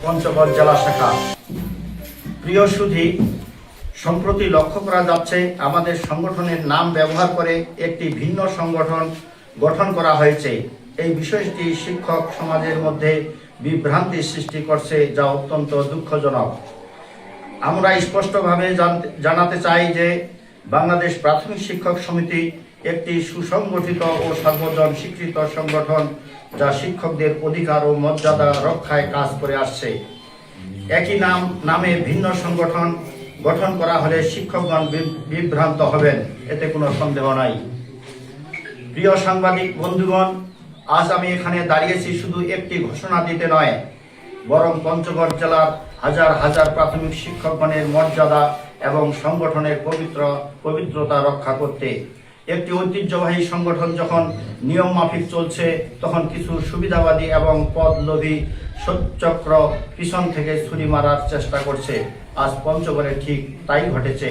পঞ্চগড় জেলা শাখা। প্রিয় সুধী, সম্প্রতি লক্ষ্য করা যাচ্ছে আমাদের সংগঠনের নাম ব্যবহার করে একটি ভিন্ন সংগঠন গঠন করা হয়েছে। এই বিষয়টি শিক্ষক সমাজের মধ্যে বিভ্রান্তি সৃষ্টি করছে, যা অত্যন্ত দুঃখজনক। আমরা স্পষ্টভাবে জানাতে চাই যে বাংলাদেশ প্রাথমিক শিক্ষক সমিতি একটি সুসংগঠিত ও সর্বজন স্বীকৃত সংগঠন, যা শিক্ষকদের অধিকার ও মর্যাদা রক্ষায় কাজ করে আসছে। একই নামে ভিন্ন সংগঠন গঠন করা হলে শিক্ষকগণ বিভ্রান্ত হবেন, এতে কোনো সন্দেহ নাই। প্রিয় সাংবাদিক বন্ধুগণ, আজ আমি এখানে দাঁড়িয়েছি শুধু একটি ঘোষণা দিতে নয়, বরং পঞ্চগড় জেলার হাজার হাজার প্রাথমিক শিক্ষকগণের মর্যাদা এবং সংগঠনের পবিত্রতা রক্ষা করতে। একটি ঐতিহ্যবাহী সংগঠন যখন নিয়ম মাফিক চলছে, তখন কিছু সুবিধাবাদী এবং পদলোভী সচ্চক্র পিছন থেকে ছুরি মারার চেষ্টা করছে। আজ পঞ্চগড়ে ঠিক তাই ঘটেছে।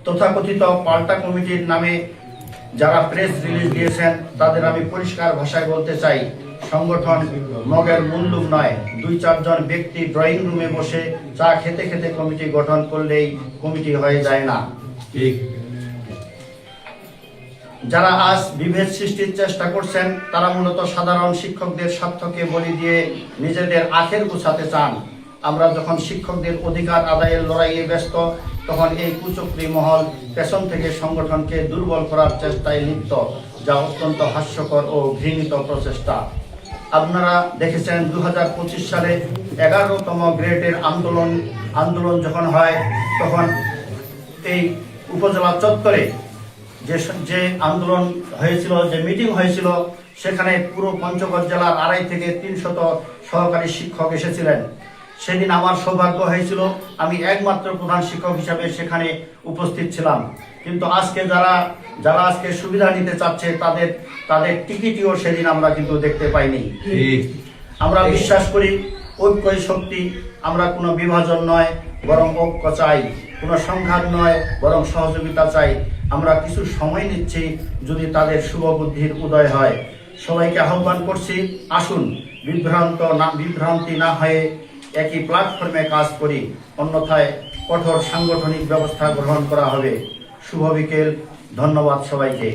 তথাকথিত পাল্টা কমিটির নামে যারা প্রেস রিলিজ দিয়েছেন, তাদের আমি পরিষ্কার ভাষায় বলতে চাই, সংগঠন মগের মুল্লুক নয়। 2-4 জন ব্যক্তি ড্রয়িং রুমে বসে চা খেতে খেতে কমিটি গঠন করলেই কমিটি হয়ে যায় না। যারা আজ বিভেদ সৃষ্টির চেষ্টা করছেন, তারা মূলত সাধারণ শিক্ষকদের স্বার্থকে বলি দিয়ে নিজেদের আখের গুছাতে চান। আমরা যখন শিক্ষকদের অধিকার আদায়ের লড়াইয়ে ব্যস্ত, তখন এই কুচক্রী মহল পেছন থেকে সংগঠনকে দুর্বল করার চেষ্টায় লিপ্ত, যা অত্যন্ত হাস্যকর ও ঘৃণিত প্রচেষ্টা। আপনারা দেখেছেন 2025 সালে 11তম গ্রেডের আন্দোলন যখন হয়, তখন এই উপজেলা চত্বরে যে আন্দোলন হয়েছিল, যে মিটিং হয়েছিল, সেখানে পুরো পঞ্চগড় জেলার 250 থেকে 300 সহকারী শিক্ষক এসেছিলেন। সেদিন আমার সৌভাগ্য হয়েছিল, আমি একমাত্র প্রধান শিক্ষক হিসাবে সেখানে উপস্থিত ছিলাম। কিন্তু আজকে যারা আজকে সুবিধা নিতে চাচ্ছে, তাদের টিকিটও সেদিন আমরা কিন্তু দেখতে পাইনি। আমরা বিশ্বাস করি ঐক্যই শক্তি। আমরা কোনো বিভাজন নয়, বরং ঐক্য চাই। কোনো সংঘাত নয়, বরং সহযোগিতা চাই। আমরা কিছু সময় নিচ্ছি, যদি তাদের শুভ বুদ্ধির উদয় হয়। সবাইকে আহ্বান করছি, আসুন বিভ্রান্তি না হয়ে একই প্ল্যাটফর্মে কাজ করি, অন্যথায় কঠোর সাংগঠনিক ব্যবস্থা গ্রহণ করা হবে। শুভ বিকেল, ধন্যবাদ সবাইকে।